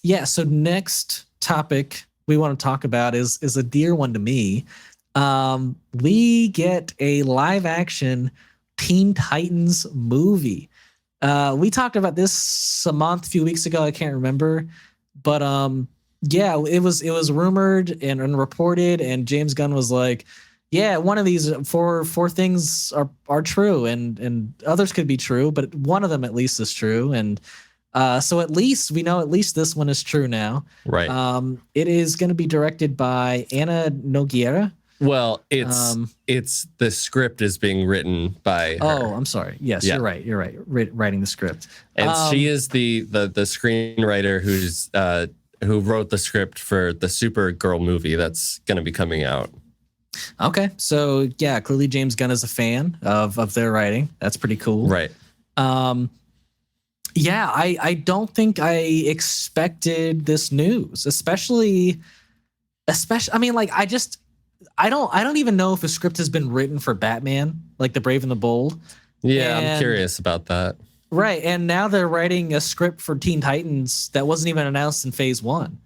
Yeah. So next topic we want to talk about is a dear one to me. We get a live action Teen Titans movie. We talked about this a few weeks ago. I can't remember, but yeah, it was rumored and reported, and James Gunn was like, yeah, one of these four things are true, and others could be true, but one of them at least is true, and so at least we know this one is true now. Right. It is going to be directed by Anna Nogueira. Well, it's the script is being written by her. Oh, I'm sorry. Yes, yeah. You're right. Writing the script, and she is the screenwriter who wrote the script for the Supergirl movie that's going to be coming out. Okay, so yeah, clearly James Gunn is a fan of their writing. That's pretty cool, right? Yeah, I don't think I expected this news, especially. I mean, like I don't even know if a script has been written for Batman, like The Brave and the Bold. Yeah, I'm curious about that. Right, and now they're writing a script for Teen Titans that wasn't even announced in Phase 1.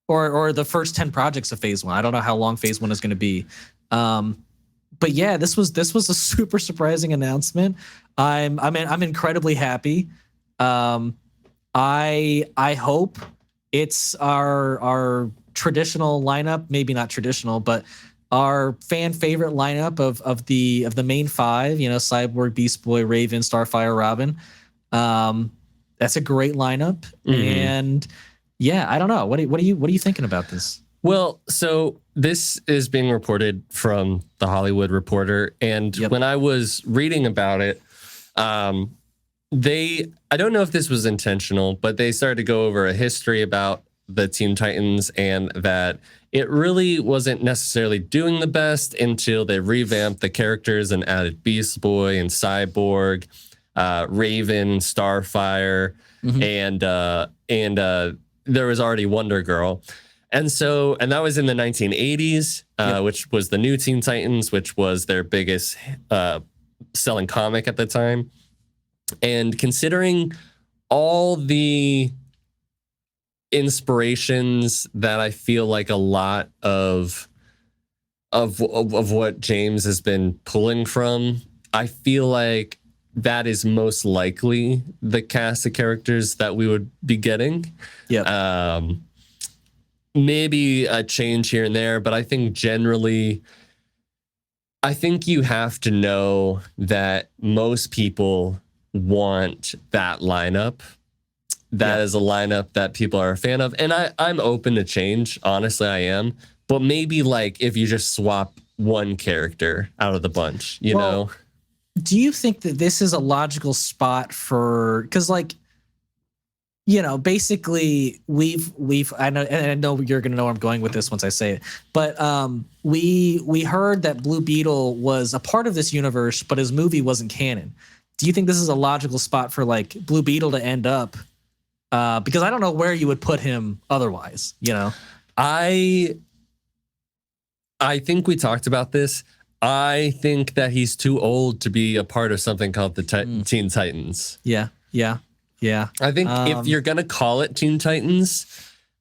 Or the first 10 projects of Phase 1. I don't know how long Phase 1 is going to be. But yeah, this was a super surprising announcement. I'm incredibly happy. I hope it's our traditional lineup, maybe not traditional, but our fan favorite lineup of the main five, Cyborg, Beast Boy, Raven, Starfire, Robin. That's a great lineup. Mm-hmm. And yeah, I don't know. What are you thinking about this? Well, so this is being reported from the Hollywood Reporter, and when I was reading about it, I don't know if this was intentional, but they started to go over a history about the Teen Titans and that it really wasn't necessarily doing the best until they revamped the characters and added Beast Boy and Cyborg, Raven, Starfire, mm-hmm. and there was already Wonder Girl. And that was in the 1980s, which was the New Teen Titans, which was their biggest selling comic at the time. And considering all the inspirations that I feel like a lot of what James has been pulling from, I feel like that is most likely the cast of characters that we would be getting. Yeah. Maybe a change here and there, but I think generally, I think you have to know that most people want that lineup. That is a lineup that people are a fan of. And I'm open to change. Honestly, I am. But maybe like if you just swap one character out of the bunch, you know? Do you think that this is a logical spot for, because like, basically I know you're going to know where I'm going with this once I say it, but we heard that Blue Beetle was a part of this universe, but his movie wasn't canon. Do you think this is a logical spot for like Blue Beetle to end up? Because I don't know where you would put him otherwise, I think we talked about this. I think that he's too old to be a part of something called the Teen Titans. Yeah. I think if you're going to call it Teen Titans,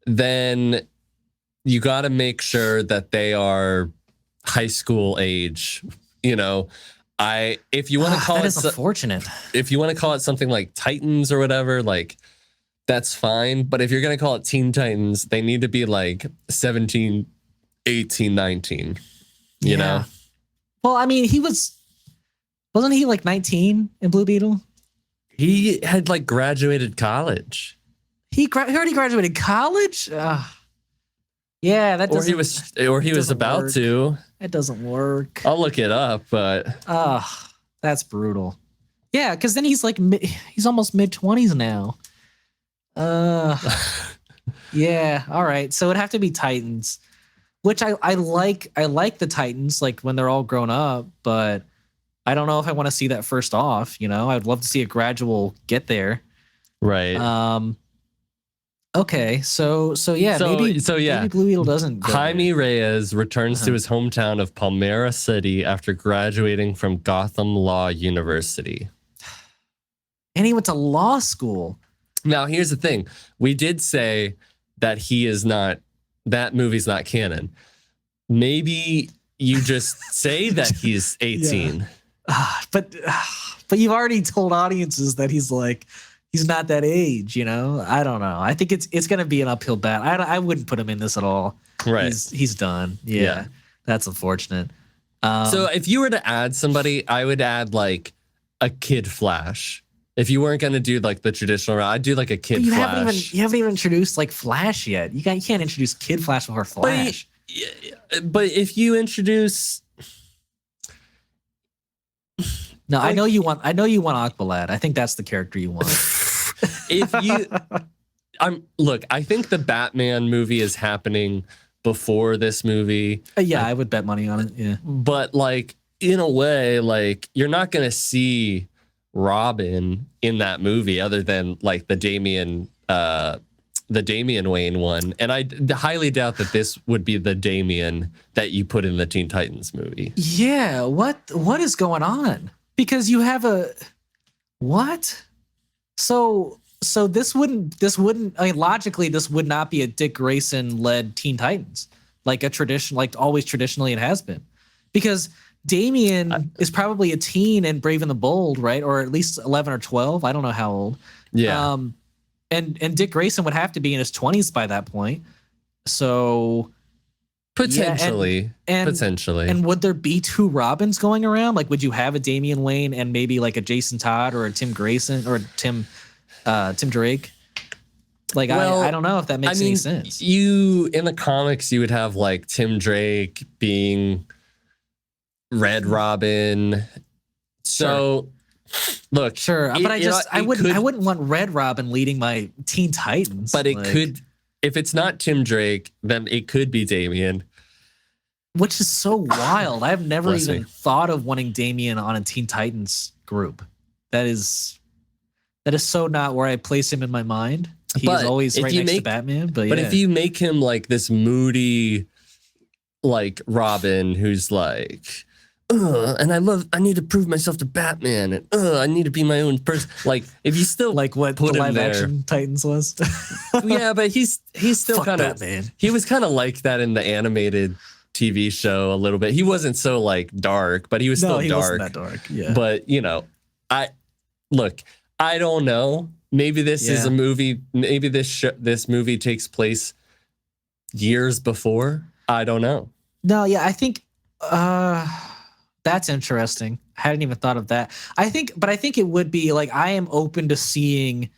then you got to make sure that they are high school age. If you want to call that is unfortunate. If you want to call it something like Titans or whatever, like that's fine. But if you're going to call it Teen Titans, they need to be like 17, 18, 19, you know? Well, I mean, wasn't he like 19 in Blue Beetle? He had like graduated college. He already graduated college? Yeah, that doesn't. Or he was about to. It doesn't work. I'll look it up, but that's brutal. Yeah, because then he's like he's almost mid-20s now. Yeah. All right. So it'd have to be Titans, which I like. I like the Titans like when they're all grown up, but I don't know if I want to see that first off. I'd love to see a gradual get there. Right. Okay, so maybe Blue Beetle doesn't go Jaime there. Reyes returns to his hometown of Palmyra City after graduating from Gotham Law University. And he went to law school. Now, here's the thing. We did say that that movie's not canon. Maybe you just say that he's 18. Yeah. But you've already told audiences that he's not that age, you know? I don't know. I think it's going to be an uphill battle. I wouldn't put him in this at all. Right. He's done. Yeah. That's unfortunate. So if you were to add somebody, I would add like a Kid Flash. If you weren't going to do like the traditional route, I'd do like a Kid Flash. You haven't even introduced like Flash yet. You can't introduce Kid Flash before Flash. But if you introduce... No, I know you want Aqualad. I think that's the character you want. I think the Batman movie is happening before this movie. I would bet money on it. Yeah. But like in a way, like you're not going to see Robin in that movie other than like the Damian Wayne one. And I highly doubt that this would be the Damian that you put in the Teen Titans movie. Yeah, what is going on? Because you have what? So this wouldn't I mean, logically this would not be a Dick Grayson led Teen Titans like a tradition, like always traditionally it has been, because Damian is probably a teen in Brave and the Bold, right? Or at least 11 or 12. I don't know how old. Yeah. And Dick Grayson would have to be in his 20s by that point. So potentially. And would there be two Robins going around? Like, would you have a Damian Wayne and maybe like a Jason Todd or a Tim Grayson or Tim Drake? Like, well, I don't know if that makes any sense. You in the comics, you would have like Tim Drake being Red Robin. So look, sure, but I wouldn't want Red Robin leading my Teen Titans. But it could, if it's not Tim Drake, then it could be Damian. Which is so wild. I've never even thought of wanting Damian on a Teen Titans group. That is so not where I place him in my mind. He's always right next to Batman. But if you make him like this moody, like Robin, who's like, and I need to prove myself to Batman, and I need to be my own person. Like, if you still like what put the live action Titans was. Yeah, but he's still kind of Batman. He was kind of like that in the animated TV show a little bit. He wasn't so like dark, but he was still dark. Wasn't that dark. Yeah. But I don't know. Maybe this is a movie. Maybe this movie takes place years before. I don't know. No, yeah, I think that's interesting. I hadn't even thought of that. I think it would be like, I am open to seeing.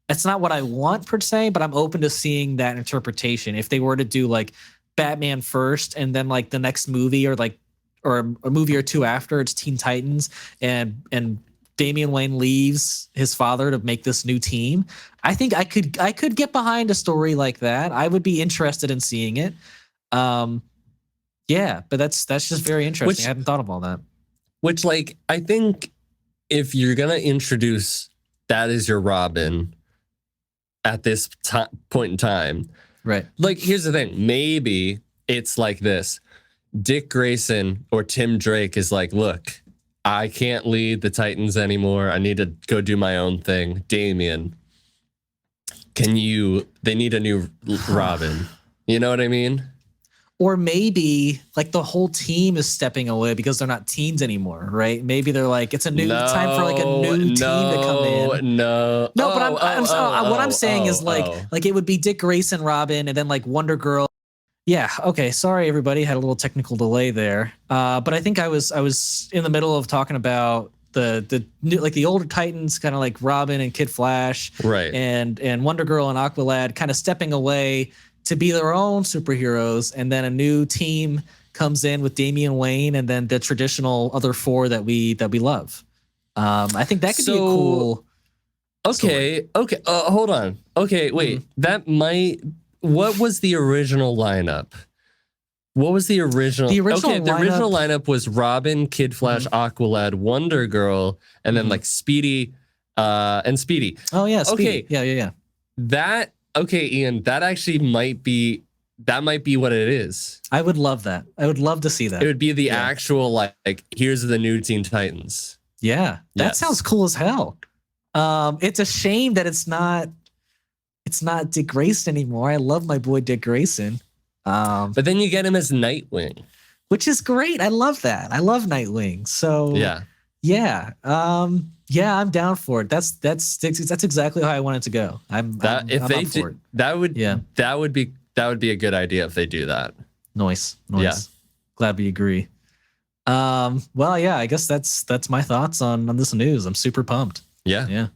It's not what I want per se, but I'm open to seeing that interpretation. If they were to do like Batman first, and then like the next movie, or a movie or two after, it's Teen Titans, and Damian Wayne leaves his father to make this new team. I think I could get behind a story like that. I would be interested in seeing it. Yeah, but that's just very interesting. I hadn't thought of all that. Which, like, I think if you're gonna introduce that as your Robin at this point in time, right? Like, here's the thing. Maybe it's like this: Dick Grayson or Tim Drake is like, look, I can't lead the Titans anymore. I need to go do my own thing. Damian, they need a new Robin. You know what I mean? Or maybe like the whole team is stepping away because they're not teens anymore, right? Maybe they're like, it's a new time for like a new team to come in. No, but what I'm saying is like it would be Dick Grayson, Robin, and then like Wonder Girl. Yeah. Okay. Sorry, everybody. Had a little technical delay there. But I think I was in the middle of talking about the new, like the older Titans, kind of like Robin and Kid Flash, right? And Wonder Girl and Aqualad kind of stepping away to be their own superheroes, and then a new team comes in with Damian Wayne, and then the traditional other four that we love. I think that could be a cool. Okay. Hold on. Okay. Wait. That might. What was the original lineup? What was the original? The original lineup was Robin, Kid Flash, Aqualad, Wonder Girl, and then like Speedy, and Speedy. Oh yeah, Speedy. Okay. Yeah. That Ian. That actually might be what it is. I would love that. I would love to see that. It would be the actual like here's the new Teen Titans. Yeah, that sounds cool as hell. It's a shame that it's not. it's not Dick Grayson anymore. I love my boy Dick Grayson. But then you get him as Nightwing, which is great. I love that. I love Nightwing. So yeah. I'm down for it. That's exactly how I want it to go. I'm up for it. That would be a good idea if they do that. Nice. Yeah. Glad we agree. Well, yeah, I guess that's my thoughts on this news. I'm super pumped. Yeah.